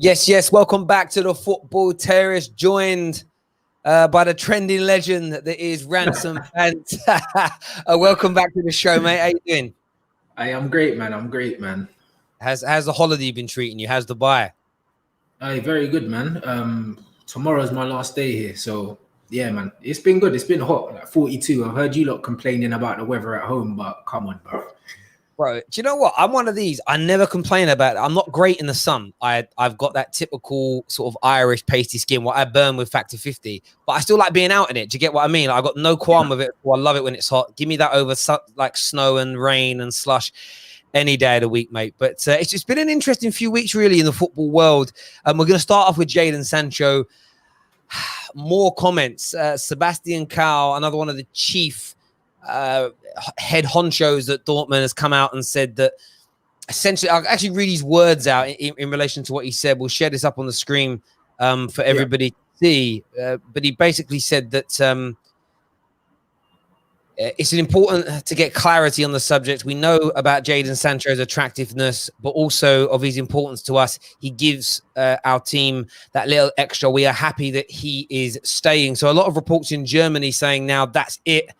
Yes. Welcome back to the Football Terrace, joined by the trending legend that is RantsnBants. Welcome back to the show, mate. How you doing? I'm great, man. How's the holiday been treating you? How's Dubai? Very good, man. Tomorrow's my last day here, so yeah, man. It's been good. It's been hot, like 42. I've heard you lot complaining about the weather at home, but come on, bro. Bro, do you know what? I'm one of these. I never complain about it. I'm not great in the sun. I've got that typical sort of Irish pasty skin, what I burn with Factor 50. But I still like being out in it. Do you get what I mean? Like, I got no qualm with it. I love it when it's hot. Give me that over like snow and rain and slush any day of the week, mate. But it's just been an interesting few weeks, really, in the football world. We're going to start off with Jadon Sancho. More comments. Sebastian Cow, another one of the chief head honchos at Dortmund, has come out and said that essentially, I'll actually read his words out in relation to what he said. We'll share this up on the screen for everybody to see. But he basically said that it's important to get clarity on the subject. We know about Jadon Sancho's attractiveness, but also of his importance to us. He gives our team that little extra. We are happy that he is staying. So a lot of reports in Germany saying now that's it.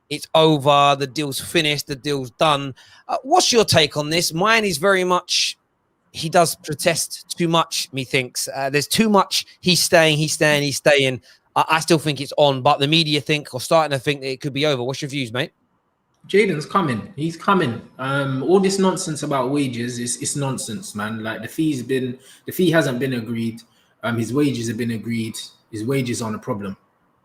It's over. The deal's finished. The deal's done. What's your take on this? Mine is very much he does protest too much, methinks. There's too much. He's staying. I still think it's on, but the media think or starting to think that it could be over. What's your views, mate? Jadon's coming. He's coming. All this nonsense about wages is nonsense, man. Like the fee hasn't been agreed. His wages have been agreed. His wages aren't a problem.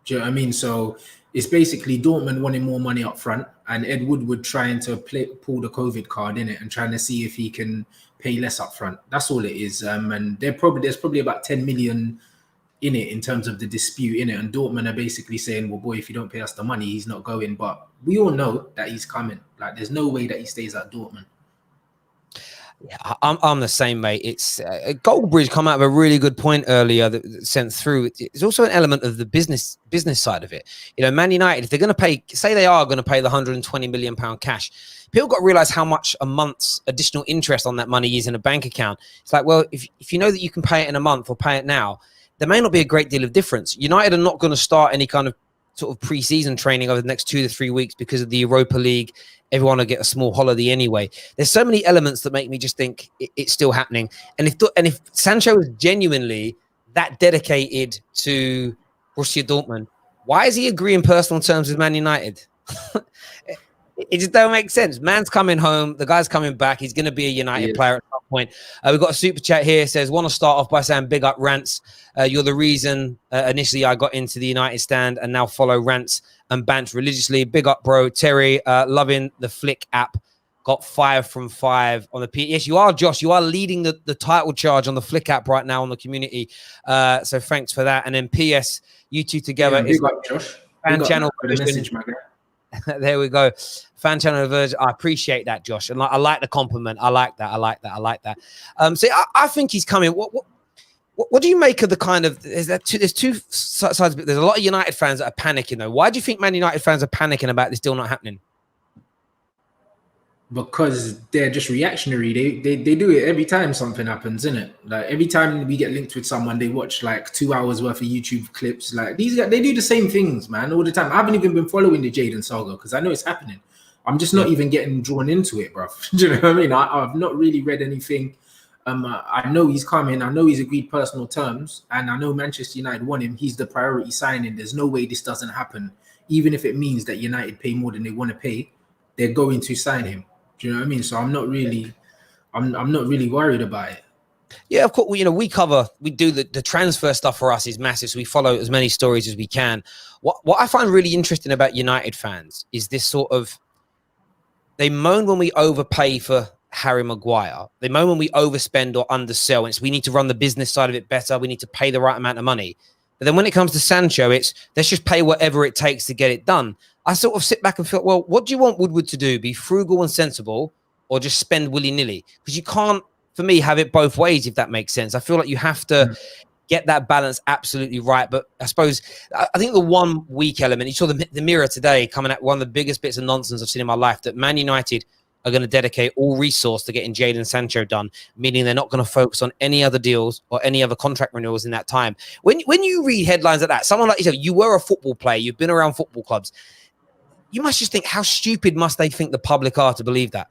Do you know what I mean? So it's basically Dortmund wanting more money up front and Ed Woodward trying to pull the COVID card in it and trying to see if he can pay less up front. That's all it is. And there's probably about 10 million in it in terms of the dispute in it. And Dortmund are basically saying, well, boy, if you don't pay us the money, he's not going. But we all know that he's coming. Like, there's no way that he stays at Dortmund. Yeah, I'm the same, mate. It's Goldbridge come out with a really good point earlier that sent through. It's also an element of the business side of it. You know, Man United, if they're going to pay, say they are going to pay the £120 million cash, people got to realize how much a month's additional interest on that money is in a bank account. It's like, well, if you know that you can pay it in a month or pay it now, there may not be a great deal of difference. United are not going to start any kind of sort of pre-season training over the next 2 to 3 weeks because of the Europa League. Everyone will get a small holiday anyway. There's so many elements that make me just think it's still happening. And if Sancho is genuinely that dedicated to Borussia Dortmund, why is he agreeing personal terms with Man United? It just don't make sense. Man's coming home. The guy's coming back. He's going to be a United player at some point. We've got a super chat here. It says, want to start off by saying big up Rants. You're the reason initially I got into the United stand and now follow Rants and Bants religiously. Big up, bro. Terry, loving the Flick app. Got 5 from 5 on the P. Yes, you are, Josh. You are leading the title charge on the Flick app right now on the community. So thanks for that. And then PS, you two together. Yeah, big up, Josh. Fan channel for the message, man. There we go. Fan channel version. I appreciate that, Josh. And I like the compliment. I like that. So I think he's coming. What do you make of the kind of, there's two sides. There's a lot of United fans that are panicking though. Why do you think Man United fans are panicking about this deal not happening? Because they're just reactionary. They do it every time something happens, innit? Like every time we get linked with someone, they watch like 2 hours worth of YouTube clips. Like these guys, they do the same things, man, all the time. I haven't even been following the Jadon saga because I know it's happening. I'm just not even getting drawn into it, bro. Do you know what I mean? I've not really read anything. I know he's coming. I know he's agreed personal terms, and I know Manchester United want him. He's the priority signing. There's no way this doesn't happen, even if it means that United pay more than they want to pay. They're going to sign him. Do you know what I mean? So I'm not really worried about it. Yeah, of course. You know, we do the transfer stuff for us is massive. So we follow as many stories as we can. What I find really interesting about United fans is this sort of, they moan when we overpay for Harry Maguire. They moan when we overspend or undersell. And we need to run the business side of it better. We need to pay the right amount of money. But then when it comes to Sancho, it's let's just pay whatever it takes to get it done. I sort of sit back and feel, well, what do you want Woodward to do? Be frugal and sensible or just spend willy-nilly? Because you can't, for me, have it both ways, if that makes sense. I feel like you have to get that balance absolutely right. But I suppose, I think the one weak element, you saw the Mirror today coming at one of the biggest bits of nonsense I've seen in my life, that Man United are going to dedicate all resource to getting Jadon Sancho done, meaning they're not going to focus on any other deals or any other contract renewals in that time. When you read headlines like that, someone like yourself, you were a football player, you've been around football clubs, you must just think, how stupid must they think the public are to believe that?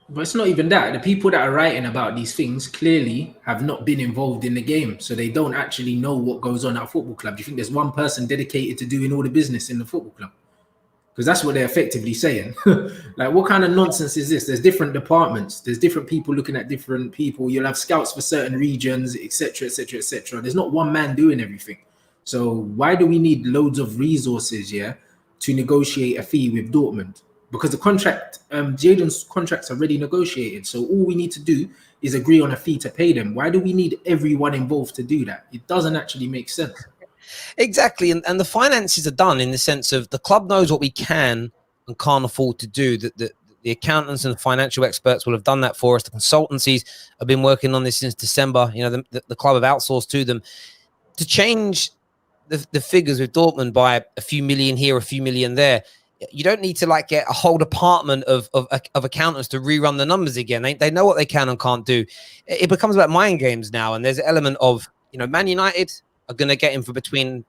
But it's not even that. The people that are writing about these things clearly have not been involved in the game. So they don't actually know what goes on at a football club. Do you think there's one person dedicated to doing all the business in the football club? Because that's what they're effectively saying. Like, what kind of nonsense is this? There's different departments. There's different people looking at different people. You'll have scouts for certain regions, etc., etc., etc. There's not one man doing everything. So why do we need loads of resources, to negotiate a fee with Dortmund? Because the contract, Jadon's contract's already negotiated. So all we need to do is agree on a fee to pay them. Why do we need everyone involved to do that? It doesn't actually make sense. Exactly. And the finances are done in the sense of the club knows what we can and can't afford to do. The accountants and the financial experts will have done that for us. The consultancies have been working on this since December. The club have outsourced to them to change the figures with Dortmund by a few million here, a few million there. You don't need to get a whole department of accountants to rerun the numbers again. They know what they can and can't do. It becomes about mind games now. And there's an element of, Man United are going to get him for between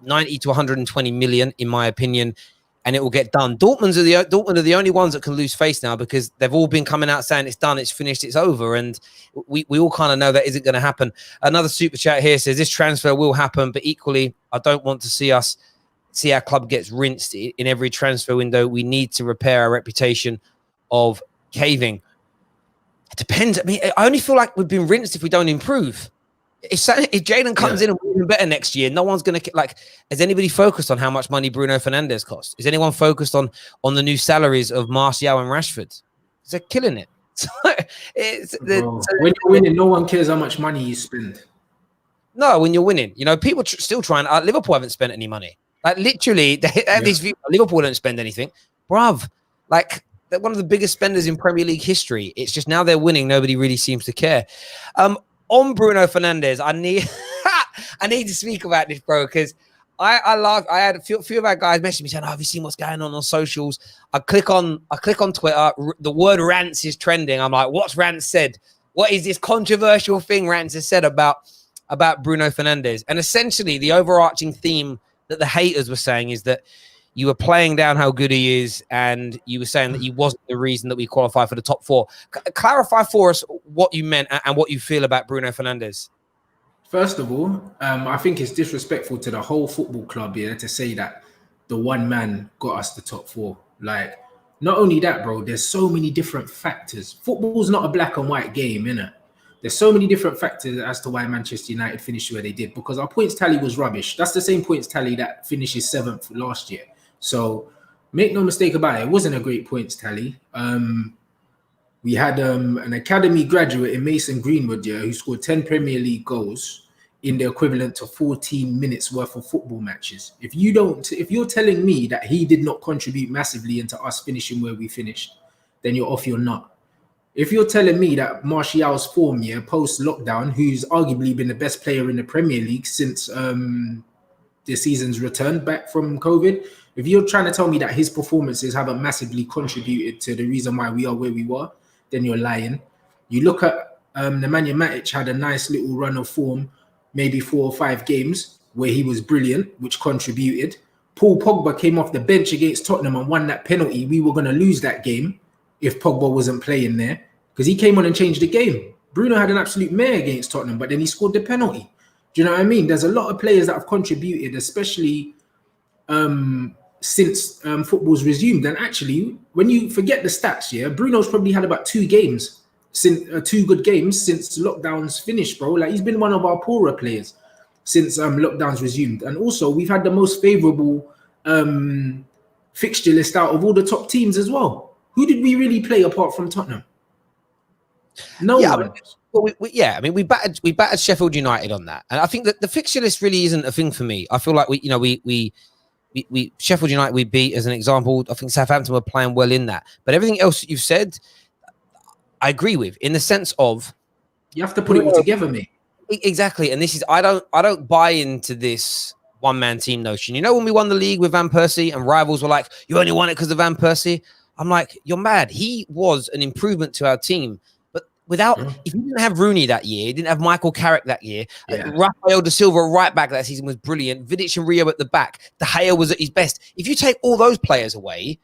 90 to 120 million, in my opinion, and it will get done. Dortmund are the only ones that can lose face now, because they've all been coming out saying it's done, it's finished, it's over. And we all kind of know that isn't going to happen. Another super chat here says this transfer will happen, but equally, I don't want to see our club gets rinsed in every transfer window. We need to repair our reputation of caving. It depends. I mean, I only feel like we've been rinsed if we don't improve. If Jadon comes in and we're even better next year, no one's going to has anybody focused on how much money Bruno Fernandes costs? Is anyone focused on the new salaries of Martial and Rashford? They're killing it. When you're winning, no one cares how much money you spend. No, when you're winning, people still trying. Liverpool haven't spent any money. Literally, they have these views. Liverpool don't spend anything, bruv. They're one of the biggest spenders in Premier League history. It's just now they're winning, nobody really seems to care. On Bruno Fernandes, I need to speak about this, bro, because I had a few of our guys message me saying, have you seen what's going on socials? I click on Twitter, the word rants is trending. I'm like, what's Rants said? What is this controversial thing Rants has said about Bruno Fernandes? And essentially, the overarching theme that the haters were saying is that you were playing down how good he is, and you were saying that he wasn't the reason that we qualified for the top four. Clarify for us what you meant and what you feel about Bruno Fernandes. First of all, I think it's disrespectful to the whole football club to say that the one man got us the top four. Not only that, bro, there's so many different factors. Football's not a black and white game, innit? There's so many different factors as to why Manchester United finished where they did, because our points tally was rubbish. That's the same points tally that finishes 7th last year. So make no mistake about it, it wasn't a great points tally. We had an academy graduate in Mason Greenwood who scored 10 Premier League goals in the equivalent to 14 minutes worth of football matches. If you're telling me that he did not contribute massively into us finishing where we finished, then you're off your nut. If you're telling me that Martial's form post-lockdown, who's arguably been the best player in the Premier League since the season's return back from COVID, if you're trying to tell me that his performances haven't massively contributed to the reason why we are where we were, then you're lying. You look at Nemanja Matic had a nice little run of form, maybe 4 or 5 games where he was brilliant, which contributed. Paul Pogba came off the bench against Tottenham and won that penalty. We were going to lose that game if Pogba wasn't playing there, because he came on and changed the game. Bruno had an absolute mare against Tottenham, but then he scored the penalty. Do you know what I mean? There's a lot of players that have contributed, especially since football's resumed. And actually, when you forget the stats, Bruno's probably had about 2 games, since 2 good games since lockdown's finished, bro. He's been one of our poorer players since lockdown's resumed. And also, we've had the most favourable fixture list out of all the top teams as well. Who did we really play apart from Tottenham? No one. We battered Sheffield United on that, and I think that the fixture list really isn't a thing for me. I feel like we Sheffield United we beat as an example. I think Southampton were playing well in that, but everything else that you've said, I agree with, in the sense of you have to put it all together, mate. Exactly, and this is I don't buy into this one man team notion. When we won the league with Van Persie and rivals were like, you only won it because of Van Persie. I'm like, you're mad. He was an improvement to our team. But if you didn't have Rooney that year, you didn't have Michael Carrick that year, Rafael da Silva right back that season was brilliant, Vidic and Rio at the back, De Gea was at his best. If you take all those players away,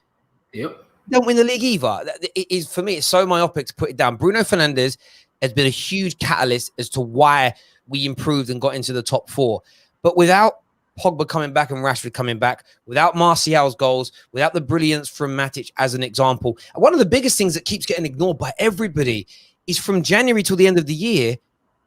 you don't win the league either. It is, for me, it's so myopic to put it down. Bruno Fernandes has been a huge catalyst as to why we improved and got into the top 4. But without Pogba coming back and Rashford coming back, without Martial's goals, without the brilliance from Matic as an example, one of the biggest things that keeps getting ignored by everybody is from January till the end of the year,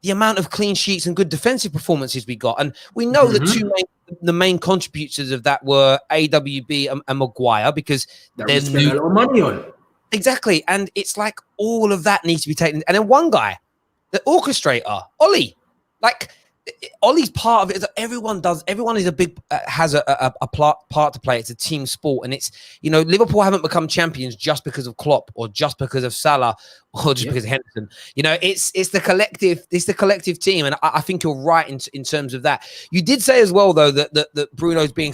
the amount of clean sheets and good defensive performances we got. And we know the main contributors of that were AWB and Maguire, because they're spending a lot of money on. Exactly. And it's like all of that needs to be taken. And then one guy, the orchestrator, Ollie, like Ollie's part of it. Everyone is a big, has a part to play. It's a team sport. And it's, Liverpool haven't become champions just because of Klopp or just because of Salah or just because of Henderson. It's the collective team. And I think you're right in terms of that. You did say as well, though, that Bruno's being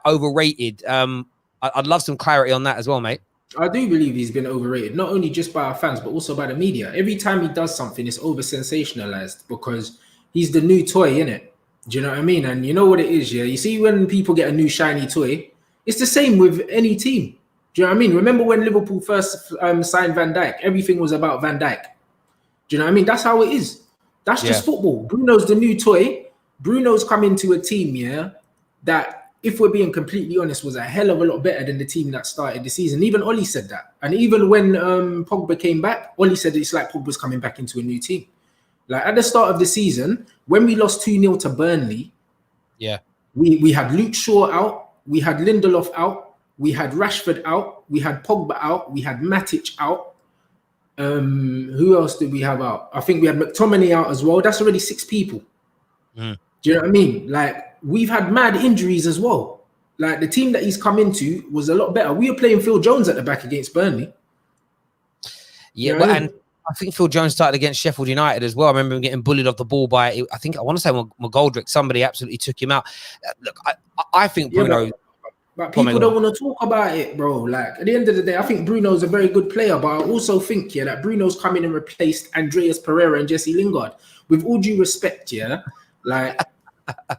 overrated. I'd love some clarity on that as well, mate. I do believe he's been overrated, not only just by our fans, but also by the media. Every time he does something, it's over-sensationalized because he's the new toy, innit? Do you know what I mean? And you know what it is, yeah? You see when people get a new shiny toy, it's the same with any team. Do you know what I mean? Remember when Liverpool first signed Van Dijk? Everything was about Van Dijk. Do you know what I mean? That's how it is. That's just football. Bruno's the new toy. Bruno's come into a team, that, if we're being completely honest, was a hell of a lot better than the team that started the season. Even Ollie said that. And even when Pogba came back, Ollie said it's like Pogba's coming back into a new team. Like at the start of the season, when we lost 2-0 to Burnley, we had Luke Shaw out, we had Lindelof out, we had Rashford out, we had Pogba out, we had Matic out. Who else did we have out? I think we had McTominay out as well. That's already 6 people. Do you know what I mean? Like, we've had mad injuries as well. Like, the team that he's come into was a lot better. We were playing Phil Jones at the back against Burnley. Yeah, well, and I think Phil Jones started against Sheffield United as well. I remember him getting bullied off the ball by, I want to say McGoldrick. Somebody absolutely took him out. Look, I think Bruno... But people don't want to talk about it, bro. Like, at the end of the day, I think Bruno's a very good player, but I also think, that Bruno's come in and replaced Andreas Pereira and Jesse Lingard. With all due respect, like...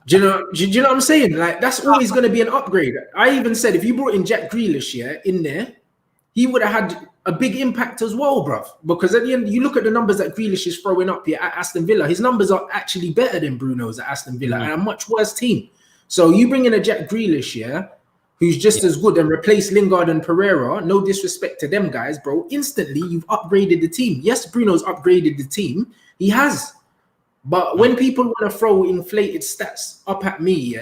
do you know what I'm saying? Like, that's always going to be an upgrade. I even said if you brought in Jack Grealish in there, he would have had a big impact as well, bruv. Because at the end, you look at the numbers that Grealish is throwing up here at Aston Villa, his numbers are actually better than Bruno's at Aston Villa and a much worse team. So you bring in a Jack Grealish who's just as good, and replace Lingard and Pereira, no disrespect to them guys, bro, instantly you've upgraded the team. Yes, Bruno's upgraded the team. He has. But when people want to throw inflated stats up at me,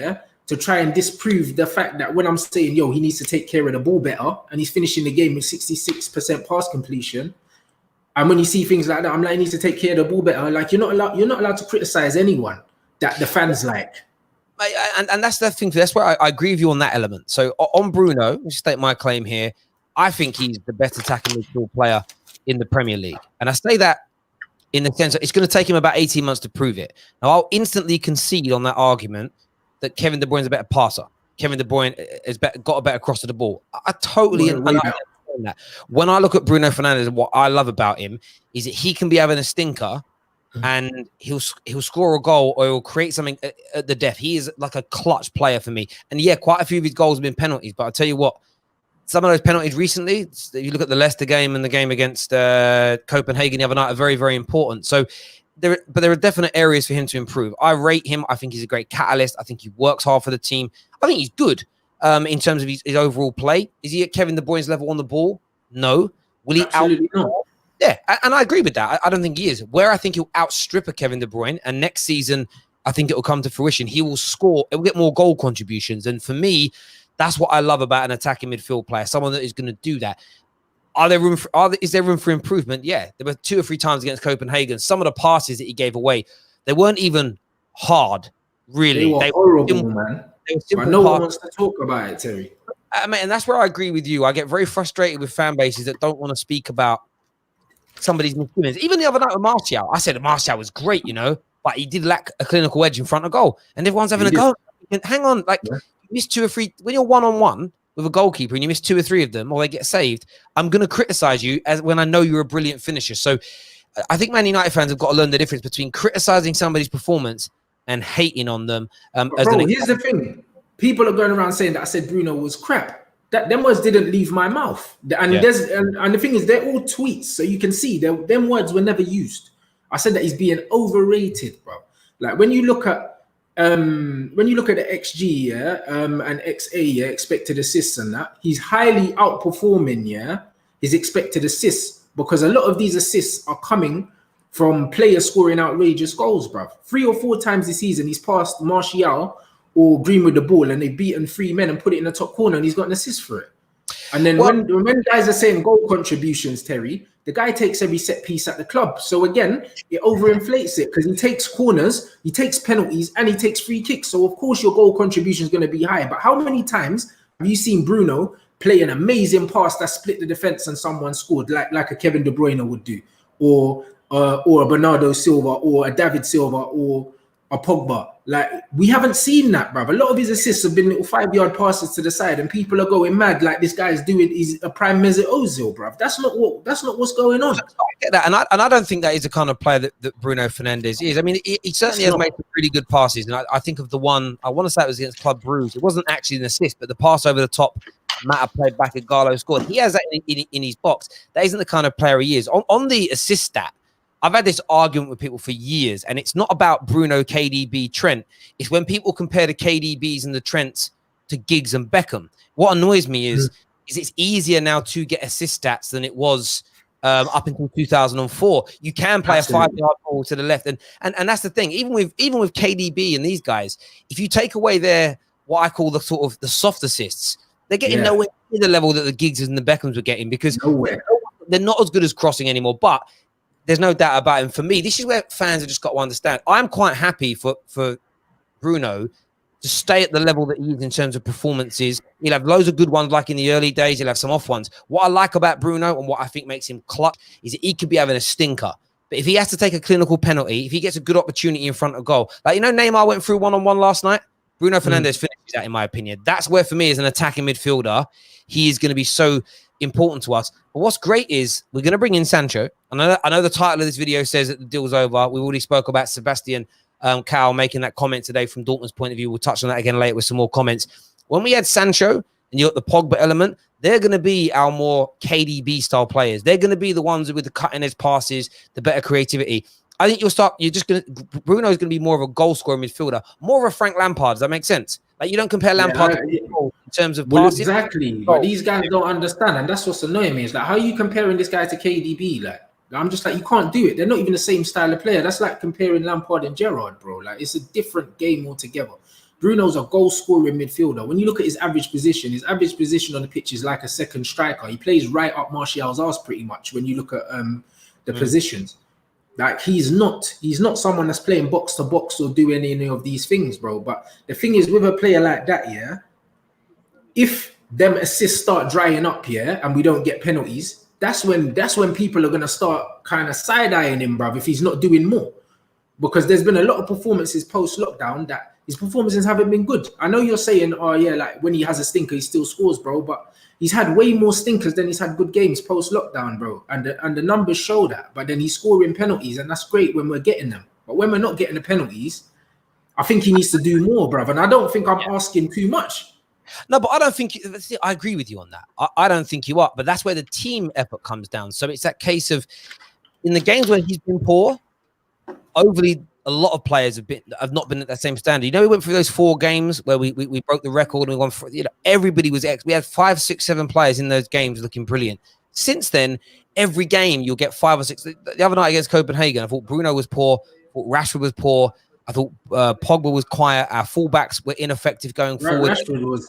to try and disprove the fact that when I'm saying, he needs to take care of the ball better, and he's finishing the game with 66% pass completion, and when you see things like that, I'm like, he needs to take care of the ball better. Like, you're not allowed to criticize anyone that the fans like. And that's the thing. That's where I agree with you on that element. So on Bruno, let me state my claim here. I think he's the best attacking midfield player in the Premier League, and I say that in the sense that it's going to take him about 18 months to prove it. Now, I'll instantly concede on that argument that Kevin De Bruyne's a better passer. Kevin De Bruyne has got a better cross to the ball. I totally understand that. When I look at Bruno Fernandes, what I love about him is that he can be having a stinker and he'll score a goal or he'll create something at the death. He is like a clutch player for me. And yeah, quite a few of his goals have been penalties, but I'll tell you what, some of those penalties recently, if you look at the Leicester game and the game against Copenhagen the other night, are very, very important. So, there are definite areas for him to improve. I rate him. I think he's a great catalyst. I think he works hard for the team. I think he's good in terms of his overall play. Is he at Kevin De Bruyne's level on the ball? No. Will he Absolutely not. Yeah, and I agree with that. I don't think he is. Where I think he'll outstrip a Kevin De Bruyne, and next season, I think it will come to fruition. He will score. It will get more goal contributions. And for me, that's what I love about an attacking midfield player, someone that is going to do that. Is there room for improvement? Yeah. There were 2 or 3 times against Copenhagen. Some of the passes that he gave away, they weren't even hard, really. They were horrible, man. But no one wants to talk about it, Terry. And that's where I agree with you. I get very frustrated with fan bases that don't want to speak about somebody's misgivings. Even the other night with Martial, I said Martial was great, but he did lack a clinical edge in front of goal. And everyone's having a go. Hang on, you miss 2 or 3. When you're one-on-one, with a goalkeeper and you miss 2 or 3 of them, or they get saved, I'm going to criticize you as when I know you're a brilliant finisher. So I think Man United fans have got to learn the difference between criticizing somebody's performance and hating on them. Here's the thing. People are going around saying that I said Bruno was crap. Them words didn't leave my mouth. And the thing is, they're all tweets. So you can see them words were never used. I said that he's being overrated, bro. Like when you look at the XG, and XA, expected assists and that, he's highly outperforming, his expected assists, because a lot of these assists are coming from players scoring outrageous goals, bro. 3 or 4 times this season, he's passed Martial or Green with the ball, and they've beaten 3 men and put it in the top corner, and he's got an assist for it. And then when guys are saying goal contributions, Terry, the guy takes every set piece at the club. So again, it overinflates it because he takes corners, he takes penalties, and he takes free kicks. So of course your goal contribution is going to be high. But how many times have you seen Bruno play an amazing pass that split the defense and someone scored, like a Kevin De Bruyne would do, or a Bernardo Silva, or a David Silva, or a Pogba? Like, we haven't seen that, bruv. A lot of his assists have been little 5-yard passes to the side, and people are going mad like this guy's doing. He's a prime Mesut Ozil, bruv. That's not what's going on. I get that, and I don't think that is the kind of player that Bruno Fernandes is. I mean, he certainly has made some really good passes, and I think of the one, I want to say it was against Club Brugge. It wasn't actually an assist, but the pass over the top, Mata played back at Garlo scored. He has that in his box. That isn't the kind of player he is. On the assist stat, I've had this argument with people for years, and it's not about Bruno, KDB, Trent. It's when people compare the KDBs and the Trents to Giggs and Beckham. What annoys me is it's easier now to get assist stats than it was up until 2004. You can play Absolutely. A 5-yard ball to the left, and that's the thing. Even with KDB and these guys, if you take away their what I call the sort of the soft assists, they're getting nowhere near the level that the Giggs and the Beckhams were getting, because they're not as good as crossing anymore. But there's no doubt about him. For me, this is where fans have just got to understand. I'm quite happy for Bruno to stay at the level that he is in terms of performances. He'll have loads of good ones like in the early days. He'll have some off ones. What I like about Bruno and what I think makes him clutch is that he could be having a stinker. But if he has to take a clinical penalty, if he gets a good opportunity in front of goal, like, Neymar went through one-on-one last night, Bruno Fernandes finishes that, in my opinion. That's where, for me, as an attacking midfielder, he is going to be so important to us. But what's great is we're going to bring in Sancho. I know the title of this video says that the deal's over. We already spoke about Sebastian Cal making that comment today from Dortmund's point of view. We'll touch on that again later with some more comments. When we had Sancho and you got the Pogba element, they're going to be our more KDB style players. They're going to be the ones with the cutting edge passes, the better creativity. I think Bruno's going to be more of a goal scorer midfielder, more of a Frank Lampard. Does that make sense? Like, you don't compare Lampard in terms of passes. Exactly. But these guys don't understand, and that's what's annoying me. Is like, how are you comparing this guy to KDB? Like, I'm just like, you can't do it. They're not even the same style of player. That's like comparing Lampard and Gerrard, bro. Like, it's a different game altogether. Bruno's a goal scoring midfielder. When you look at his average position on the pitch is like a second striker. He plays right up Martial's arse pretty much when you look at the positions. Like, he's not someone that's playing box to box or doing any of these things, bro. But the thing is, with a player like that, if them assists start drying up, and we don't get penalties, that's when people are gonna start kind of side-eyeing him, bro, if he's not doing more. Because there's been a lot of performances post-lockdown that his performances haven't been good. I know you're saying, like when he has a stinker, he still scores, bro, but he's had way more stinkers than he's had good games post-lockdown, bro. And the numbers show that. But then he's scoring penalties, and that's great when we're getting them. But when we're not getting the penalties, I think he needs to do more, bro. And I don't think I'm asking too much. No, but I don't think... I agree with you on that. I don't think you are. But that's where the team effort comes down. So it's that case of, in the games where he's been poor, overly... a lot of players have not been at that same standard. We went through those 4 games where we broke the record and we won for, everybody was we had 5, 6, 7 players in those games looking brilliant. Since then, every game you'll get 5 or 6. The other night against Copenhagen, I thought Bruno was poor. I thought Rashford was poor. I thought Pogba was quiet. Our fullbacks were ineffective going forward. Rashford was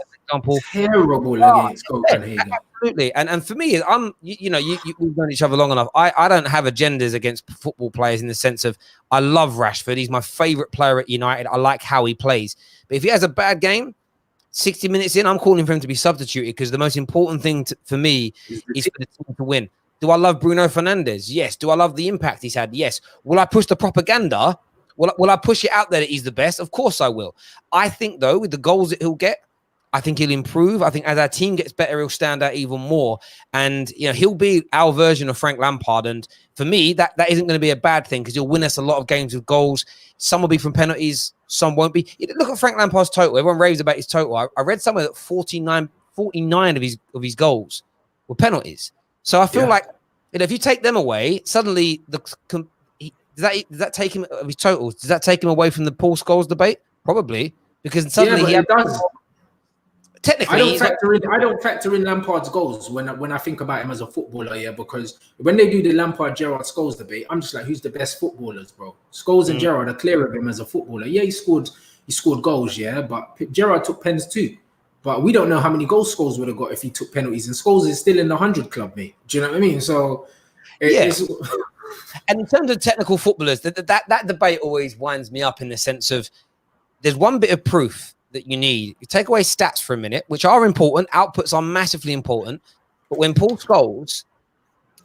terrible against Copenhagen. Absolutely. And for me, we've known each other long enough. I don't have agendas against football players in the sense of, I love Rashford. He's my favorite player at United. I like how he plays. But if he has a bad game, 60 minutes in, I'm calling for him to be substituted, because the most important thing for me is for the team to win. Do I love Bruno Fernandes? Yes. Do I love the impact he's had? Yes. Will I push the propaganda? Will I push it out there that he's the best? Of course I will. I think, though, with the goals that he'll get, I think he'll improve. I think as our team gets better, he'll stand out even more. And, you know, he'll be our version of Frank Lampard. And for me, that isn't going to be a bad thing because he'll win us a lot of games with goals. Some will be from penalties. Some won't be. Look at Frank Lampard's total. Everyone raves about his total. I read somewhere that 49 of his goals were penalties. So I feel like, you know, if you take them away, suddenly does that take him of his totals? Does that take him away from the Paul Scholes debate? Probably, because suddenly it does. Technically, I don't factor in Lampard's goals when I think about him as a footballer, because when they do the Lampard, Gerrard, Scholes debate, I'm just like, who's the best footballers, bro? Scholes and Gerrard are clear of him as a footballer. Yeah, he scored goals, but Gerrard took pens too. But we don't know how many goals Scholes would have got if he took penalties, and Scholes is still in the 100 club, mate. Do you know what I mean? So, it's... And in terms of technical footballers, that debate always winds me up in the sense of there's one bit of proof that you need. You take away stats for a minute, which are important. Outputs are massively important. But when Paul Scholes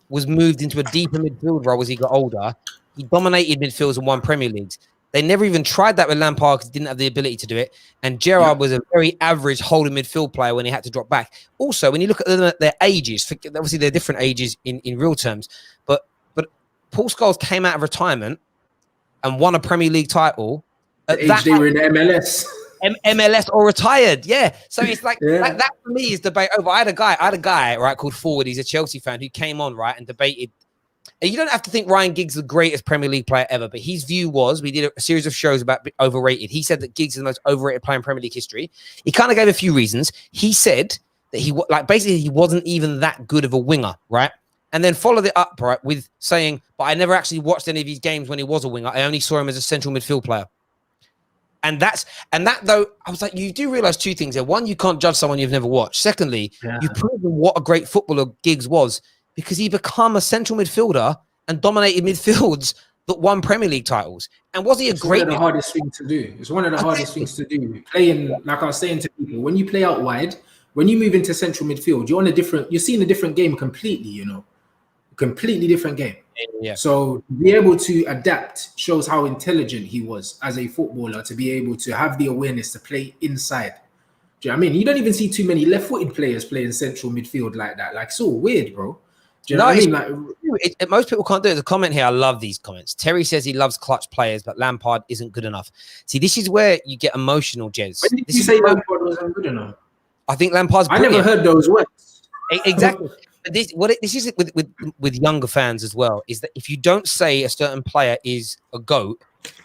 was moved into a deeper midfield role as he got older, he dominated midfields and won Premier Leagues. They never even tried that with Lampard because he didn't have the ability to do it. And Gerrard was a very average holding midfield player when he had to drop back. Also, when you look at their ages, obviously they're different ages in real terms, but Paul Scholes came out of retirement and won a Premier League title at the age they were in MLS. MLS or retired, So it's like that for me is debate over. I had a guy, right, called Forward. He's a Chelsea fan who came on, right, and debated. And you don't have to think Ryan Giggs is the greatest Premier League player ever, but his view was, we did a series of shows about overrated. He said that Giggs is the most overrated player in Premier League history. He kind of gave a few reasons. He said that he wasn't even that good of a winger, right? And then followed it up, right, with saying, but I never actually watched any of his games when he was a winger. I only saw him as a central midfield player. And that though, I was like, you do realize two things there. One, you can't judge someone you've never watched. Secondly, you've proven what a great footballer Giggs was because he became a central midfielder and dominated midfields that won Premier League titles. And was he a great? It's one of the hardest things to do. It's one of the hardest things to do. Playing, like I was saying to people, when you play out wide, when you move into central midfield, you're seeing a different game completely, you know. Completely different game. Yeah. So to be able to adapt shows how intelligent he was as a footballer, to be able to have the awareness to play inside. Do you know what I mean? You don't even see too many left-footed players playing central midfield like that. Like, it's all weird, bro. Do you know what I mean? Most people can't do it. There's a comment here. I love these comments. Terry says he loves clutch players, but Lampard isn't good enough. See, this is where you get emotional, Jez. When did you say Lampard wasn't good enough? I think Lampard's brilliant. I never heard those words. Exactly. This is with younger fans as well, is that if you don't say a certain player is a GOAT,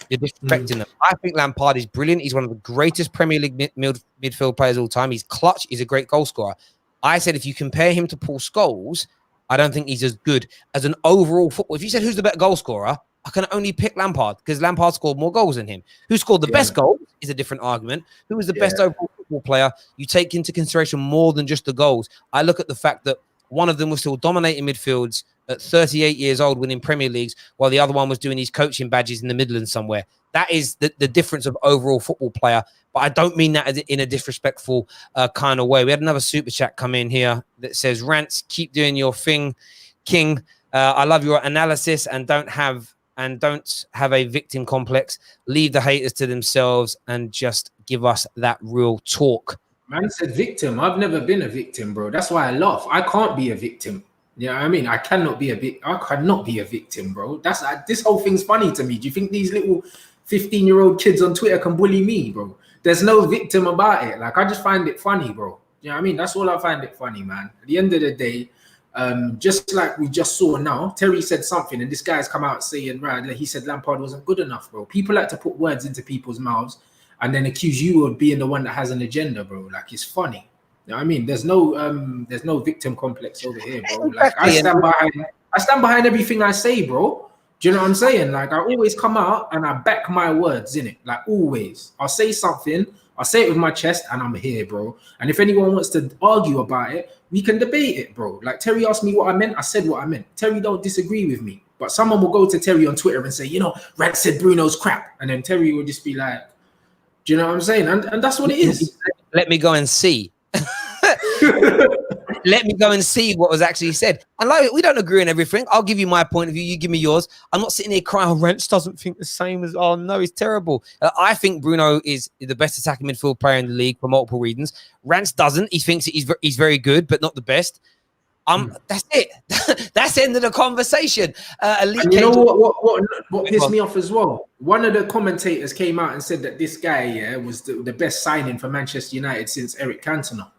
you're disrespecting them. I think Lampard is brilliant. He's one of the greatest Premier League midfield players of all time. He's clutch. He's a great goal scorer. I said if you compare him to Paul Scholes, I don't think he's as good as an overall football. If you said who's the better goal scorer, I can only pick Lampard because Lampard scored more goals than him. Who scored the best goals is a different argument. Who was the best overall football player? You take into consideration more than just the goals. I look at the fact that one of them was still dominating midfields at 38 years old, winning Premier Leagues, while the other one was doing his coaching badges in the Midlands somewhere. That is the difference of overall football player. But I don't mean that in a disrespectful kind of way. We had another super chat come in here that says, Rants, keep doing your thing, King. I love your analysis and don't have a victim complex. Leave the haters to themselves and just give us that real talk. Man said victim. I've never been a victim, bro. That's why I laugh. I can't be a victim. You know what I mean? I cannot be a victim, bro. That's this whole thing's funny to me. Do you think these little 15-year-old kids on Twitter can bully me, bro? There's no victim about it. Like, I just find it funny, bro. You know what I mean? That's all I find it funny, man. At the end of the day, just like we just saw now, Terry said something and this guy's come out saying, right, he said Lampard wasn't good enough, bro. People like to put words into people's mouths and then accuse you of being the one that has an agenda, bro. Like, it's funny. You know what I mean? There's no victim complex over here, bro. Like, I stand behind everything I say, bro. Do you know what I'm saying? Like, I always come out and I back my words, innit? Like, always. I'll say something, I'll say it with my chest, and I'm here, bro. And if anyone wants to argue about it, we can debate it, bro. Like, Terry asked me what I meant, I said what I meant. Terry don't disagree with me. But someone will go to Terry on Twitter and say, you know, Rant said Bruno's crap. And then Terry will just be like, do you know what I'm saying? And that's what it is. Let me go and see. let me go and see what was actually said. And like, we don't agree on everything. I'll give you my point of view. You give me yours. I'm not sitting here crying, oh, Rents doesn't think the same as, oh, no, he's terrible. I think Bruno is the best attacking midfield player in the league for multiple reasons. Rants doesn't. He thinks he's very good, but not the best. That's it. That's the end of the conversation. And you know what pissed me off as well? One of the commentators came out and said that this guy, was the best signing for Manchester United since Eric Cantona.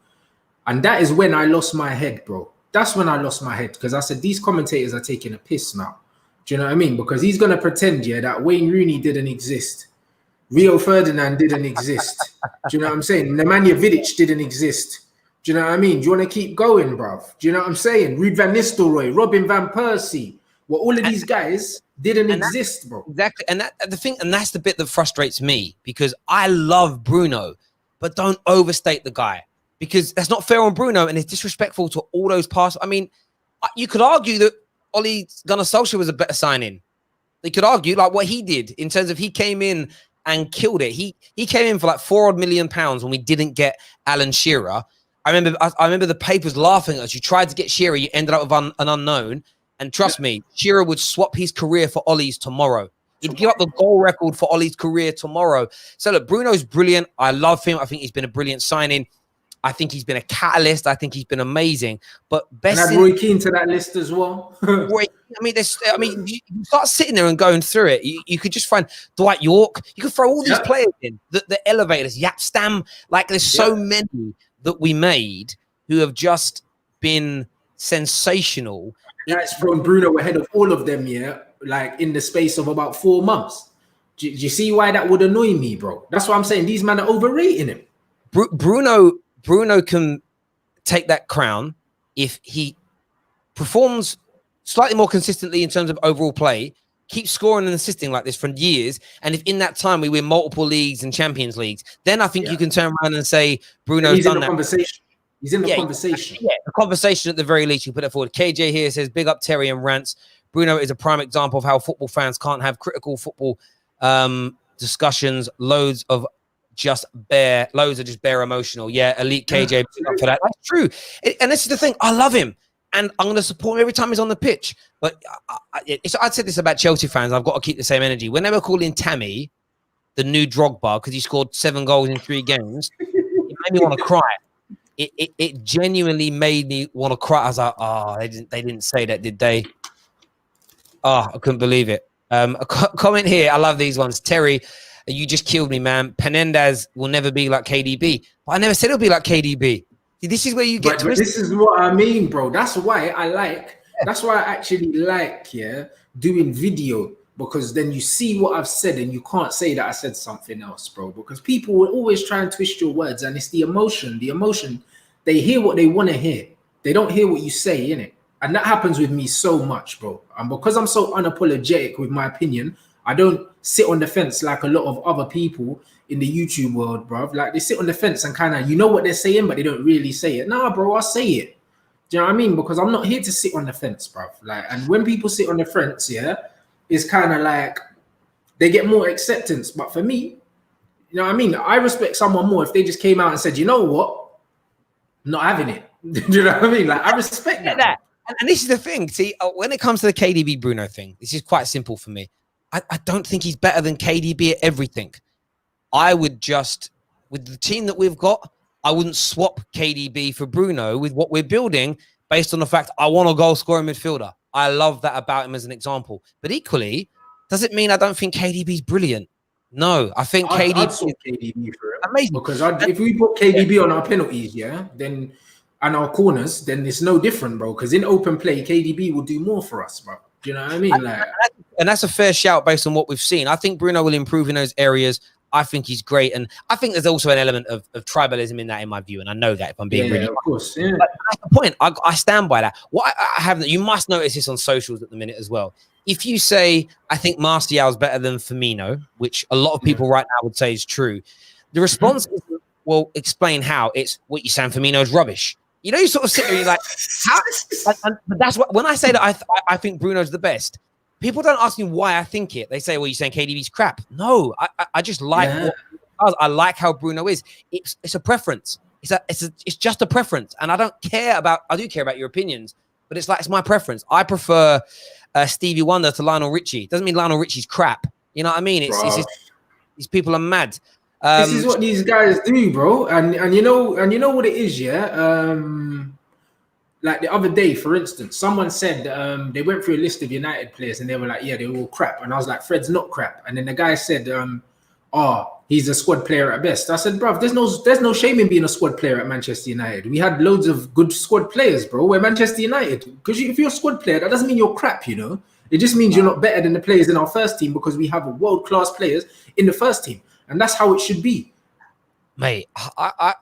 And that is when I lost my head, bro. That's when I lost my head, because I said, these commentators are taking a piss now. Do you know what I mean? Because he's going to pretend, that Wayne Rooney didn't exist. Rio Ferdinand didn't exist. Do you know what I'm saying? Nemanja Vidic didn't exist. Do you know what I mean? Do you want to keep going, bruv? Do you know what I'm saying? Ruud van Nistelrooy, Robin van Persie. Well, all of these guys didn't exist, bro. Exactly. And that's the bit that frustrates me, because I love Bruno, but don't overstate the guy, because that's not fair on Bruno and it's disrespectful to all those past. I mean, you could argue that Ole Gunnar Solskjaer was a better signing. They could argue like what he did in terms of he came in and killed it. He came in for like £4 million when we didn't get Alan Shearer. I remember the papers laughing at us. You tried to get Shearer, you ended up with an unknown. And trust me, Shearer would swap his career for Ole's tomorrow. He'd give up the goal record for Ole's career tomorrow. So look, Bruno's brilliant. I love him. I think he's been a brilliant signing. I think he's been a catalyst. I think he's been amazing. But best, and add Roy Keane to that list as well. Roy, you start sitting there and going through it. You could just find Dwight York. You could throw all these players in the elevators. Yap Stam. Like there's so many that we made who have just been sensational. That's thrown Bruno ahead of all of them, like in the space of about 4 months. Do you see why that would annoy me, bro? That's why I'm saying these men are overrating him. Bruno can take that crown if he performs slightly more consistently in terms of overall play, keeps scoring and assisting like this for years, and if in that time we win multiple leagues and Champions Leagues, then I think you can turn around and say Bruno's done that. Conversation. He's in the conversation. Yeah, the conversation at the very least. You put it forward. KJ here says, big up Terry and Rants. Bruno is a prime example of how football fans can't have critical football discussions. Loads are just bare emotional. Yeah, elite KJ up for that. That's true. And this is the thing. I love him. And I'm going to support him every time he's on the pitch. But I'd said this about Chelsea fans. I've got to keep the same energy. When they were calling Tammy the new Drogba because he scored 7 goals in 3 games, it made me want to cry. It genuinely made me want to cry. I was like, oh, they didn't say that, did they? Oh, I couldn't believe it. A comment here. I love these ones. Terry, you just killed me, man. Fernandes will never be like KDB. But I never said it'll be like KDB. This is where you get twisted. This is what I mean, bro. That's why I actually like doing video, because then you see what I've said and you can't say that I said something else, bro, because people will always try and twist your words, and it's the emotion. They hear what they want to hear. They don't hear what you say, innit? And that happens with me so much, bro. And because I'm so unapologetic with my opinion, I don't sit on the fence like a lot of other people in the YouTube world, bro. Like they sit on the fence and kind of, you know what they're saying, but they don't really say it. Nah, bro, I'll say it. Do you know what I mean? Because I'm not here to sit on the fence, bro. Like, and when people sit on the fence, it's kind of like they get more acceptance. But for me, you know what I mean? I respect someone more if they just came out and said, you know what? I'm not having it. Do you know what I mean? Like, I respect that. And this is the thing. See, when it comes to the KDB Bruno thing, this is quite simple for me. I don't think he's better than KDB at everything. I would just, with the team that we've got, I wouldn't swap KDB for Bruno with what we're building based on the fact I want a goal-scoring midfielder. I love that about him as an example. But equally, does it mean I don't think KDB's brilliant? No, I think I'd swap KDB for him. Amazing. Because if we put KDB on our penalties, then and our corners, then it's no different, bro. Because in open play, KDB will do more for us, bro. Do you know what I mean? And that's a fair shout based on what we've seen. I think Bruno will improve in those areas. I think he's great. And I think there's also an element of tribalism in that, in my view. And I know that, if I'm being really... of course, yeah. But that's the point. I stand by that. What I have, you must notice this on socials at the minute as well. If you say, I think Martial's better than Firmino, which a lot of people right now would say is true, the response is, well, explain how. It's what you saying, Firmino's rubbish. You know, you sort of sit there and you're like, how? But that's what, when I say that I think Bruno's the best, people don't ask me why I think it. They say, well, you're saying KDB's crap. No, I just like I like how Bruno is. It's a preference. It's just a preference, and I do care about your opinions, but it's my preference. I prefer Stevie Wonder to Lionel Richie. Doesn't mean Lionel Richie's crap. You know what I mean? It's just, these people are mad. This is what these guys do, bro. And you know what it is, yeah. Like the other day, for instance, someone said they went through a list of United players and they were like, yeah, they were all crap. And I was like, Fred's not crap. And then the guy said, he's a squad player at best. I said, bruv, there's no shame in being a squad player at Manchester United. We had loads of good squad players, bro. We're Manchester United. Because if you're a squad player, that doesn't mean you're crap, you know. It just means you're not better than the players in our first team because we have world-class players in the first team. And that's how it should be. Mate,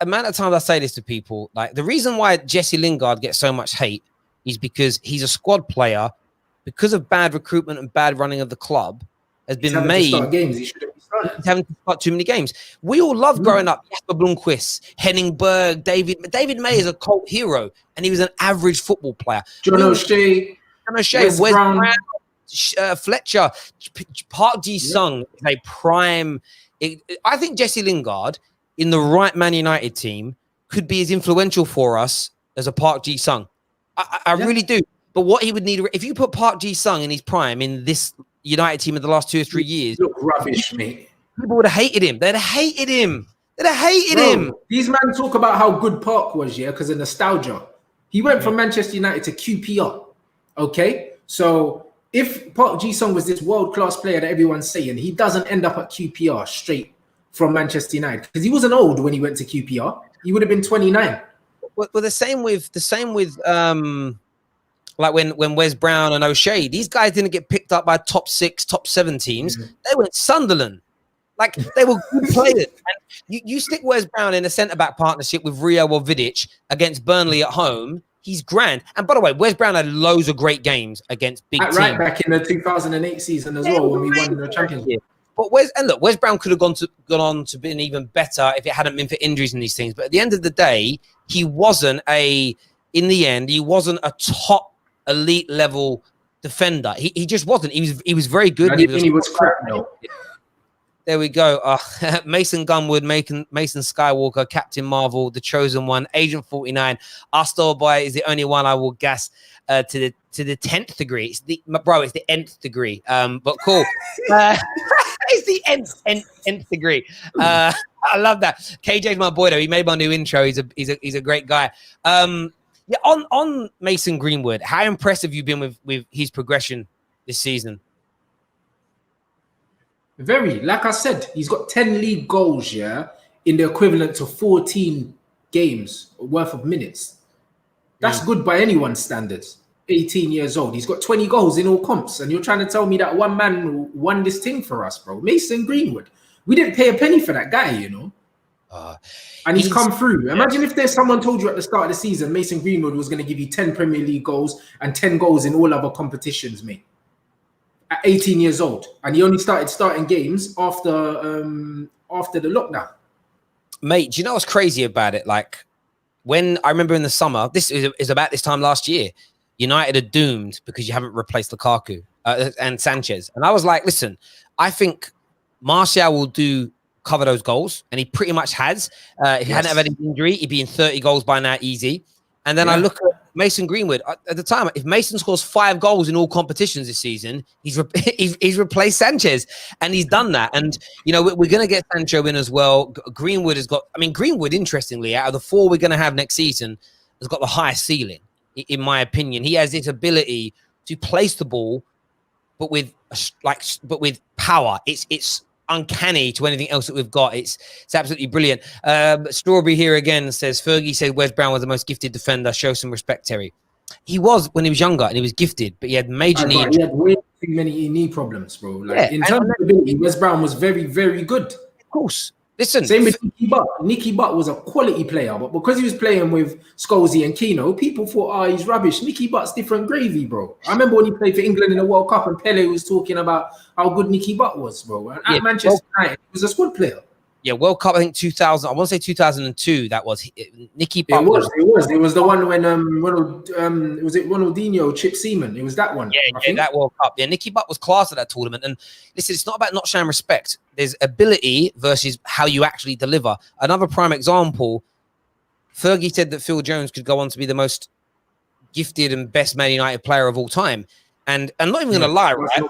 amount of times I say this to people, like the reason why Jesse Lingard gets so much hate is because he's a squad player, because of bad recruitment and bad running of the club, has been made. To start games. He shouldn't be starting. He's having to start too many games. We all loved growing up Jesper Blomqvist, Henning Berg, David May is a cult hero, and he was an average football player. John O'Shea, Wes Brown, Fletcher, Park Ji-sung is a prime. I think Jesse Lingard in the right Man United team could be as influential for us as a Park Ji-sung. I really do. But what he would need, if you put Park Ji-sung in his prime in this United team in the last 2 or 3 years, look rubbish, mate. People would have hated him. They'd have hated him. Him. These men talk about how good Park was, yeah, because of nostalgia. He went from Manchester United to QPR. Okay, so if Park Ji-sung was this world-class player that everyone's saying, he doesn't end up at QPR straight from Manchester United because he wasn't old when he went to QPR. He would have been 29. Well, the same with like when Wes Brown and O'Shea, these guys didn't get picked up by top 6, top 7 teams. They went Sunderland. Like they were good players. And you stick Wes Brown in a centre-back partnership with Rio or Vidic against Burnley at home, he's grand. And by the way, Wes Brown had loads of great games against big teams. Right back in the 2008 season as well when we won the championship. But Wes Brown could have gone on to being even better if it hadn't been for injuries and these things. But at the end of the day, he wasn't a top elite level defender. He just wasn't. He was very good. He was crap, no. There we go. Mason Gunwood, Mason Skywalker, Captain Marvel, The Chosen One, Agent 49. Our boy is the only one I will gas to the 10th degree. It's the nth degree. But cool. It's the nth degree. I love that. KJ's my boy though. He made my new intro. He's a great guy. Yeah. On Mason Greenwood, how impressed have you been with his progression this season? Very. Like I said, he's got 10 league goals, yeah, in the equivalent to 14 games worth of minutes. That's good by anyone's standards. 18 years old. He's got 20 goals in all comps. And you're trying to tell me that one man won this thing for us, bro. Mason Greenwood. We didn't pay a penny for that guy, you know. And he's come through. Imagine if there's someone told you at the start of the season, Mason Greenwood was going to give you 10 Premier League goals and 10 goals in all other competitions, mate. At 18 years old. And he only starting games after the lockdown. Mate, do you know what's crazy about it? Like, when I remember in the summer, this is about this time last year, United are doomed because you haven't replaced Lukaku and Sanchez. And I was like, listen, I think Martial will cover those goals. And he pretty much has. If he hadn't had any injury, he'd be in 30 goals by now easy. And then I look at Mason Greenwood. At the time, if Mason scores 5 goals in all competitions this season, he's replaced Sanchez. And he's done that. And, you know, we're going to get Sancho in as well. Greenwood has got, Greenwood, interestingly, out of the 4 we're going to have next season, has got the highest ceiling. In my opinion, he has this ability to place the ball, but with power. It's uncanny to anything else that we've got. It's absolutely brilliant. Strawberry here again says Fergie said Wes Brown was the most gifted defender. Show some respect, Terry. He was when he was younger and he was gifted, but he had major knee. He had way too many knee problems, bro. Like in terms of ability, Wes Brown was very, very good. Of course. Listen, same with Nicky Butt. Nicky Butt was a quality player, but because he was playing with Scholes and Keno, people thought, he's rubbish. Nicky Butt's different gravy, bro. I remember when he played for England in the World Cup and Pele was talking about how good Nicky Butt was, bro. And at Manchester United, he was a squad player. Yeah, World Cup, I think 2000. I want to say 2002. That was Nicky Butt. It was the one when was it Ronaldinho, Chip Seaman? It was that one. Yeah, that World Cup. Yeah, Nicky Butt was class at that tournament. And listen, it's not about not showing respect. There's ability versus how you actually deliver. Another prime example, Fergie said that Phil Jones could go on to be the most gifted and best Man United player of all time. And I'm not even going to lie, right?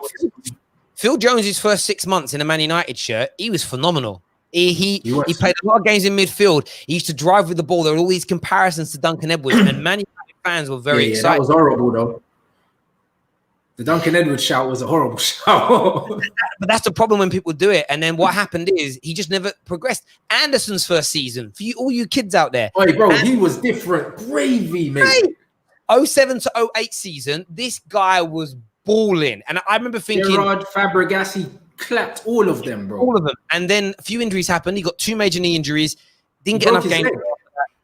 Phil Jones' first 6 months in a Man United shirt, he was phenomenal. He played a lot of games in midfield. He used to drive with the ball. There were all these comparisons to Duncan Edwards, and Man United fans were very excited. That was horrible, though. The Duncan Edwards shout was a horrible shout. But that's the problem when people do it. And then what happened is he just never progressed. Anderson's first season, for all you kids out there. Hey, bro, he was different. Gravy, mate. 07 to 08 season, this guy was balling. And I remember thinking... Gerrard, Fabregas, he clapped all of them, bro. All of them. And then a few injuries happened. He got 2 major knee injuries. Didn't get enough games.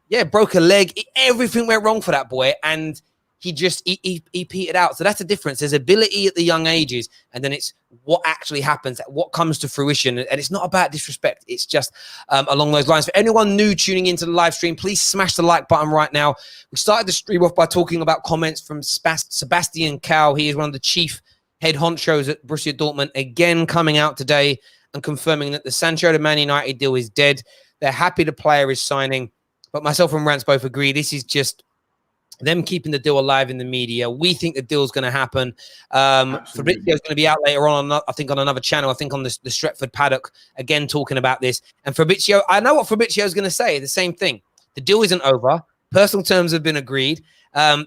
Yeah, broke a leg. Everything went wrong for that boy. And he just he petered out. So that's the difference. There's ability at the young ages, and then it's what actually happens, what comes to fruition. And it's not about disrespect. It's just along those lines. For anyone new tuning into the live stream, please smash the like button right now. We started the stream off by talking about comments from Sebastian Cow. He is one of the chief head honchos at Borussia Dortmund, again coming out today and confirming that the Sancho to Man United deal is dead. They're happy the player is signing, but myself and Rants both agree this is just them keeping the deal alive in the media. We think the deal's going to happen. Fabrizio's going to be out later on, I think, on another channel. I think on the Stretford Paddock, again, talking about this. And Fabrizio, I know what Fabrizio's going to say. The same thing. The deal isn't over. Personal terms have been agreed.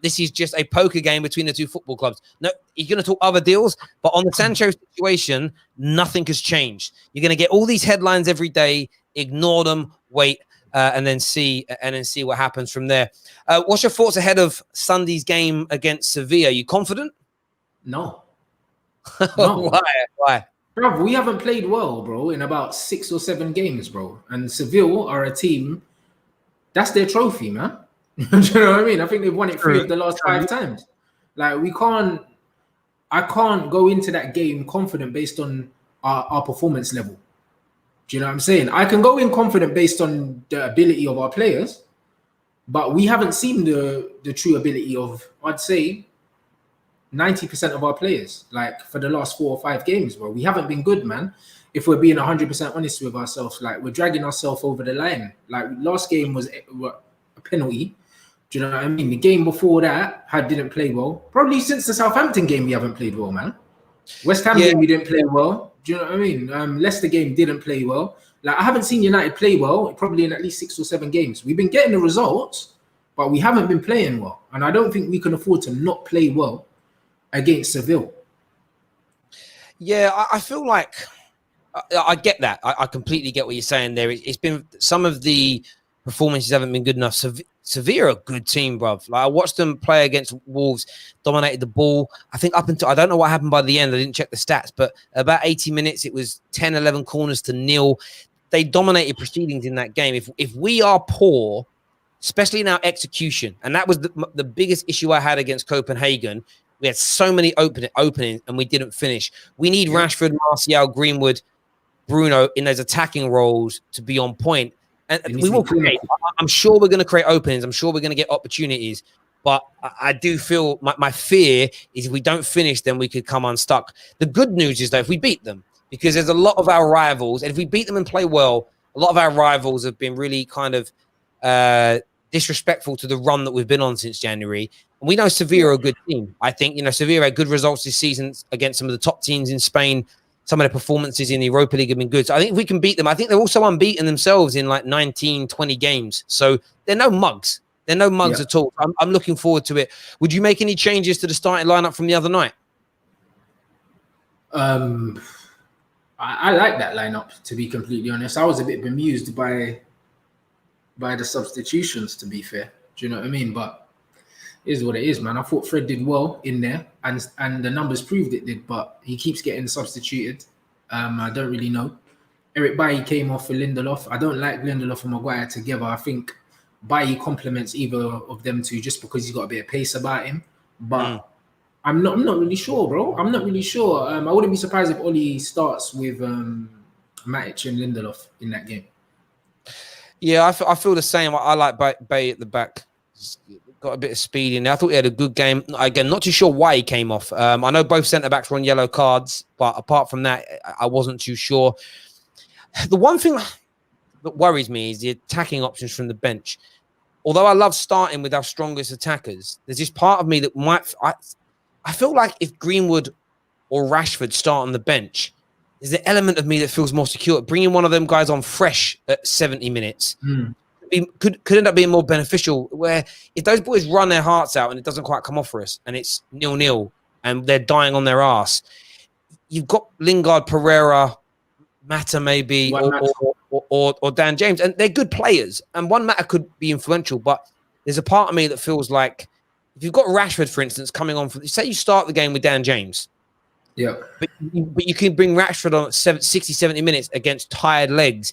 This is just a poker game between the two football clubs. No, he's going to talk other deals, but on the Sancho situation, nothing has changed. You're going to get all these headlines every day. Ignore them. Wait. And then see what happens from there. What's your thoughts ahead of Sunday's game against Sevilla? Are you confident? No. Why? Bro, we haven't played well, bro, in about 6 or 7 games, bro. And Sevilla are a team, that's their trophy, man. Do you know what I mean? I think they've won it 3 of the last 5 times. Like, I can't go into that game confident based on our performance level. Do you know what I'm saying? I can go in confident based on the ability of our players, but we haven't seen the true ability of, I'd say, 90% of our players, like for the last 4 or 5 games, bro. We haven't been good, man. If we're being 100% honest with ourselves, like we're dragging ourselves over the line. Like last game was a penalty. Do you know what I mean? The game before that, didn't play well. Probably since the Southampton game, we haven't played well, man. West Ham game, we didn't play well. Do you know what I mean? Leicester game didn't play well. Like I haven't seen United play well, probably in at least 6 or 7 games. We've been getting the results, but we haven't been playing well. And I don't think we can afford to not play well against Seville. Yeah, I feel like I get that. I completely get what you're saying there. It's been some of the performances haven't been good enough. Sevilla are a good team, bruv. Like I watched them play against Wolves, dominated the ball. I think up until, I don't know what happened by the end. I didn't check the stats, but about 80 minutes, it was 10, 11 corners to 0. They dominated proceedings in that game. If we are poor, especially in our execution, and that was the biggest issue I had against Copenhagen. We had so many openings and we didn't finish. We need Rashford, Martial, Greenwood, Bruno in those attacking roles to be on point. And we will create. I'm sure we're going to create openings. I'm sure we're going to get opportunities. But I do feel my fear is if we don't finish, then we could come unstuck. The good news is, though, if we beat them, because there's a lot of our rivals, and if we beat them and play well, a lot of our rivals have been really kind of disrespectful to the run that we've been on since January. And we know Sevilla are a good team. I think, Sevilla had good results this season against some of the top teams in Spain. Some of their performances in the Europa League have been good. So I think if we can beat them, I think they're also unbeaten themselves in like 19, 20 games. So they're no mugs. They're no mugs at all. I'm looking forward to it. Would you make any changes to the starting lineup from the other night? I like that lineup, to be completely honest. I was a bit bemused by the substitutions, to be fair. Do you know what I mean? But it is what it is, man. I thought Fred did well in there, and the numbers proved it did, but he keeps getting substituted. I don't really know. Eric Bailly came off for Lindelof. I don't like Lindelof and Maguire together. I think Bailly complements either of them two just because he's got a bit of pace about him. But I'm not really sure, bro. I'm not really sure. I wouldn't be surprised if Oli starts with Matic and Lindelof in that game. Yeah, I feel the same. I like Bailly at the back. Got a bit of speed in there. I thought he had a good game. Again, not too sure why he came off. I know both centre-backs were on yellow cards, but apart from that, I wasn't too sure. The one thing that worries me is the attacking options from the bench. although I love starting with our strongest attackers, there's this part of me that I feel like if Greenwood or Rashford start on the bench, there's an element of me that feels more secure. Bringing one of them guys on fresh at 70 minutes could end up being more beneficial, where if those boys run their hearts out and it doesn't quite come off for us and it's 0-0 and they're dying on their ass, you've got Lingard, Pereira, Mata maybe, or Dan James, and they're good players. And one Mata could be influential, but there's a part of me that feels like if you've got Rashford, for instance, coming on from, say you start the game with Dan James, but you can bring Rashford on at 60, 70 minutes against tired legs,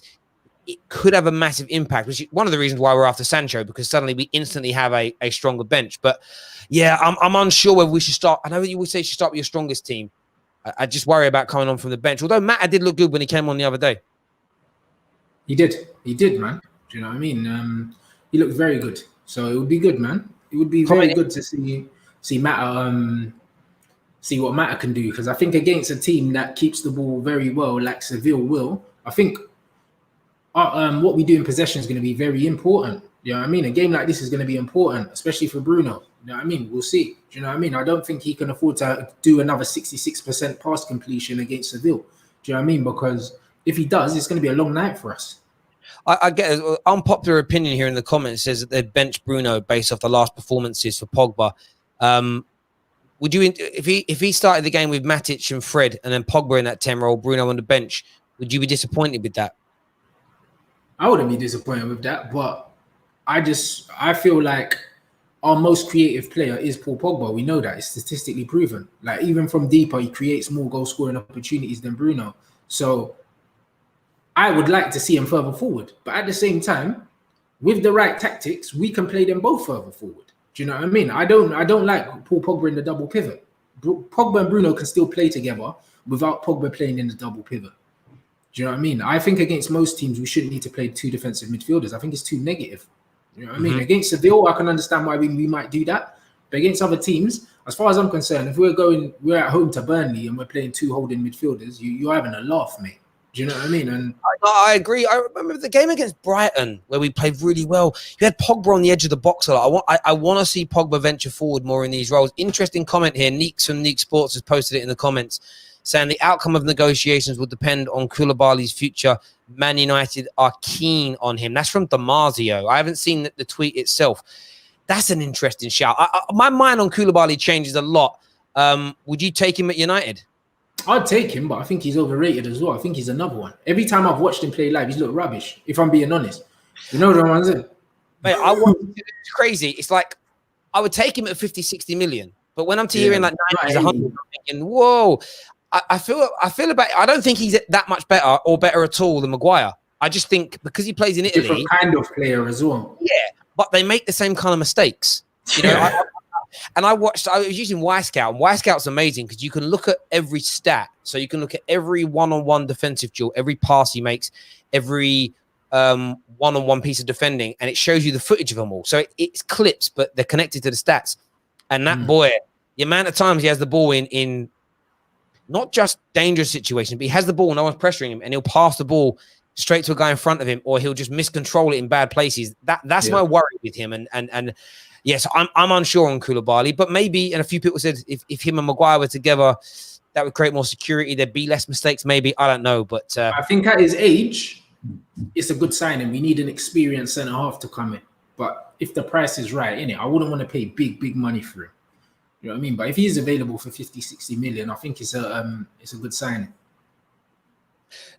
it could have a massive impact, which is one of the reasons why we're after Sancho, because suddenly we instantly have a stronger bench. But yeah, I'm unsure whether we should start. I know that you would say you should start with your strongest team. I just worry about coming on from the bench. Although Mata did look good when he came on the other day. He did, man. Do you know what I mean? He looked very good. So it would be good, man. It would be very good to see Mata, see what Mata can do. Because I think against a team that keeps the ball very well, like Sevilla will, I think what we do in possession is going to be very important. You know what I mean? A game like this is going to be important, especially for Bruno. You know what I mean? We'll see. Do you know what I mean? I don't think he can afford to do another 66% pass completion against Seville. Do you know what I mean? Because if he does, it's going to be a long night for us. I get an unpopular opinion here in the comments says that they'd bench Bruno based off the last performances for Pogba. Would you, if he started the game with Matic and Fred and then Pogba in that 10 role, Bruno on the bench, would you be disappointed with that? I wouldn't be disappointed with that, but I feel like our most creative player is Paul Pogba. We know that. It's statistically proven. Like, even from deeper, he creates more goal-scoring opportunities than Bruno. So I would like to see him further forward. But at the same time, with the right tactics, we can play them both further forward. Do you know what I mean? I don't like Paul Pogba in the double pivot. Pogba and Bruno can still play together without Pogba playing in the double pivot. Do you know what I mean? I think against most teams, we shouldn't need to play two defensive midfielders. I think it's too negative. You know what I mean? Against Seville, I can understand why we might do that. But against other teams, as far as I'm concerned, if we're at home to Burnley and we're playing two holding midfielders, you're having a laugh, mate. Do you know what I mean? And I agree. I remember the game against Brighton where we played really well. You had Pogba on the edge of the box a lot. I want to see Pogba venture forward more in these roles. Interesting comment here. Neeks from Neek Sports has posted it in the comments, saying the outcome of negotiations will depend on Koulibaly's future. Man United are keen on him. That's from Damasio. I haven't seen the tweet itself. That's an interesting shout. My mind on Koulibaly changes a lot. Would you take him at United? I'd take him, but I think he's overrated as well. I think he's another one. Every time I've watched him play live, he's looked rubbish, if I'm being honest. You know what I'm saying? Mate, it's crazy. It's like I would take him at 50, 60 million. But when I'm hearing like 90s, 100, I'm thinking, whoa. I feel about. I don't think he's that much better or better at all than Maguire. I just think because he plays in Italy, different kind of player as well. Yeah, but they make the same kind of mistakes. You know, I was using Y-Scout, and Y-Scout's amazing because you can look at every stat. So you can look at every one-on-one defensive duel, every pass he makes, every one-on-one piece of defending, and it shows you the footage of them all. So it's clips, but they're connected to the stats. And that boy, the amount of times he has the ball in not just dangerous situations, but he has the ball, no one's pressuring him, and he'll pass the ball straight to a guy in front of him, or he'll just miscontrol it in bad places. That's my worry with him. And yes, I'm unsure on Koulibaly, but maybe, and a few people said if him and Maguire were together, that would create more security. There'd be less mistakes, maybe. I don't know, but I think at his age, it's a good signing. We need an experienced centre half to come in. But if the price is right, innit, I wouldn't want to pay big money for him. You know what I mean? But if he's available for 50, 60 million, I think it's a good signing.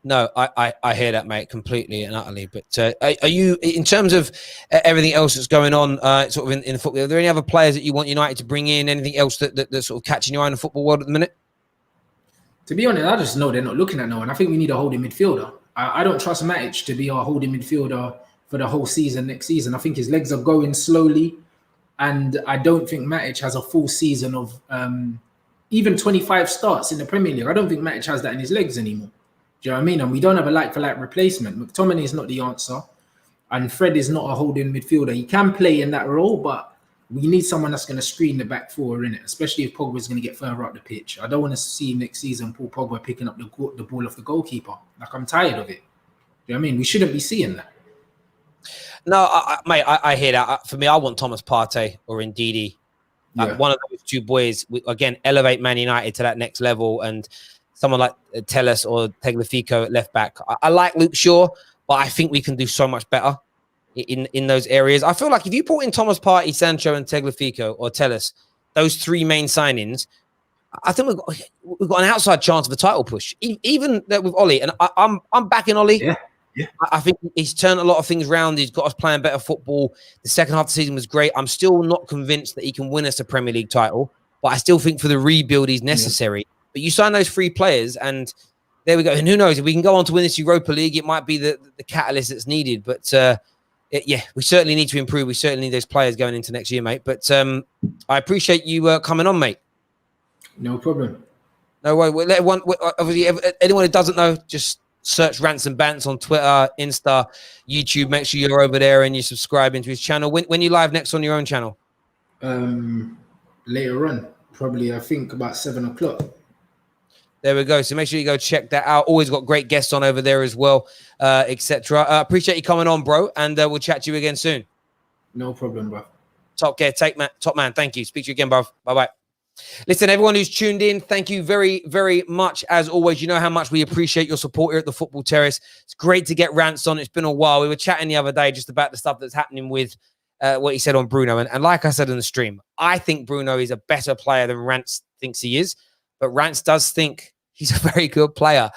No, I hear that, mate, completely and utterly. But are you, in terms of everything else that's going on sort of in football, are there any other players that you want United to bring in? Anything else that's sort of catching your eye in the football world at the minute? To be honest, I just know they're not looking at no one. I think we need a holding midfielder. I don't trust Matic to be our holding midfielder for the whole season next season. I think his legs are going slowly. And I don't think Matic has a full season of even 25 starts in the Premier League. I don't think Matic has that in his legs anymore. Do you know what I mean? And we don't have a like-for-like replacement. McTominay is not the answer. And Fred is not a holding midfielder. He can play in that role, but we need someone that's going to screen the back four in it, especially if Pogba is going to get further up the pitch. I don't want to see next season Paul Pogba picking up the ball off the goalkeeper. Like, I'm tired of it. Do you know what I mean? We shouldn't be seeing that. No, mate, I hear that. For me, I want Thomas Partey or Ndidi. One of those two boys, again, elevate Man United to that next level. And someone like Telles or Tagliafico at left back. I like Luke Shaw, but I think we can do so much better in those areas. I feel like if you put in Thomas Partey, Sancho, and Tagliafico or Telles, those three main signings, I think we've got an outside chance of a title push, even with Ollie. And I'm backing Ollie. Yeah. Yeah. I think he's turned a lot of things around. He's got us playing better football. The second half of the season was great. I'm still not convinced that he can win us a Premier League title, but I still think for the rebuild he's necessary. Yeah. But you sign those three players, and there we go. And who knows, if we can go on to win this Europa League, it might be the catalyst that's needed. But we certainly need to improve. We certainly need those players going into next year, mate. But I appreciate you coming on, mate. No problem. No way. Anyone who doesn't know, just search RantsnBants on Twitter, Insta, YouTube. Make sure you're over there and you're subscribing to his channel. When you live next on your own channel? Later on, probably I think about 7 o'clock. There we go. So make sure you go check that out. Always got great guests on over there as well, etc. Appreciate you coming on, bro, and we'll chat to you again soon. No problem, bro. Top man. Thank you. Speak to you again, bro. Bye-bye. Listen, everyone who's tuned in, thank you very, very much. As always, you know how much we appreciate your support here at the Football Terrace. It's great to get Rants on. It's been a while. We were chatting the other day just about the stuff that's happening with what he said on Bruno. And like I said in the stream, I think Bruno is a better player than Rants thinks he is. But Rants does think he's a very good player.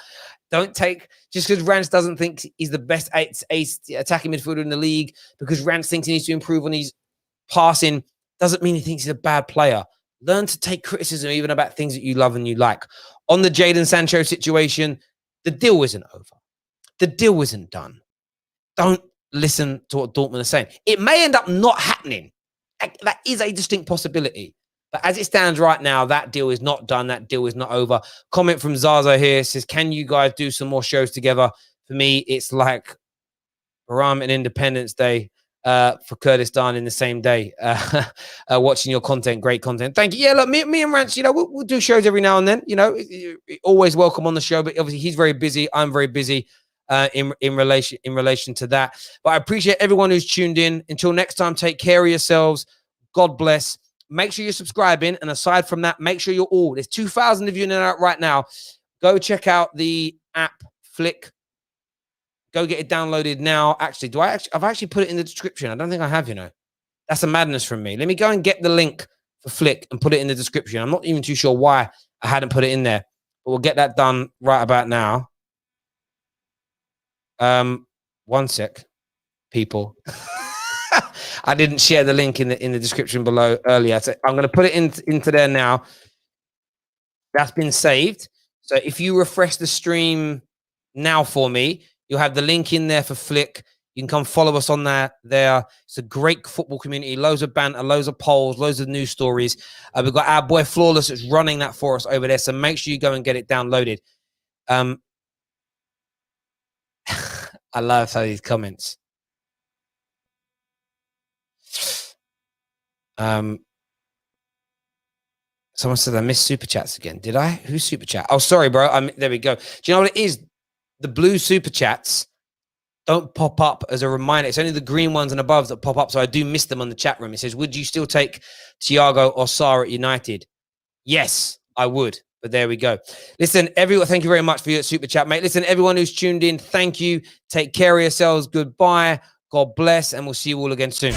Don't take, just because Rants doesn't think he's the best ace attacking midfielder in the league, because Rants thinks he needs to improve on his passing, doesn't mean he thinks he's a bad player. Learn to take criticism even about things that you love and you like. On the Jadon Sancho situation, the deal isn't over. The deal isn't done. Don't listen to what Dortmund are saying. It may end up not happening. That is a distinct possibility. But as it stands right now, that deal is not done. That deal is not over. Comment from Zaza here says, can you guys do some more shows together? For me, it's like Baram and Independence Day. For Kurdistan in the same day, watching your content, great content. Thank you. Yeah, look, me and Rants, we'll do shows every now and then. Always welcome on the show, but obviously he's very busy. I'm very busy in relation to that. But I appreciate everyone who's tuned in. Until next time, take care of yourselves. God bless. Make sure you're subscribing, and aside from that, make sure you're all. There's 2,000 of you in and out right now. Go check out the app Flick. Go get it downloaded now. Actually, I've actually put it in the description. I don't think I have, That's a madness from me. Let me go and get the link for Flick and put it in the description. I'm not even too sure why I hadn't put it in there, but we'll get that done right about now. One sec, people. I didn't share the link in the description below earlier. So I'm going to put it into there now. That's been saved. So if you refresh the stream now for me, you'll have the link in there for Flick. You can come follow us on there. It's a great football community. Loads of banter, loads of polls, loads of news stories. We've got our boy Flawless that's running that for us over there. So make sure you go and get it downloaded. I love some of these comments. Someone said I missed super chats again. Did I? Who's super chat? Oh, sorry, bro. There we go. Do you know what it is? The blue super chats don't pop up as a reminder. It's only the green ones and above that pop up. So I do miss them on the chat room. It says, would you still take Thiago or Sarr at United? Yes, I would. But there we go. Listen, everyone, thank you very much for your super chat, mate. Listen, everyone who's tuned in, thank you. Take care of yourselves. Goodbye. God bless. And we'll see you all again soon.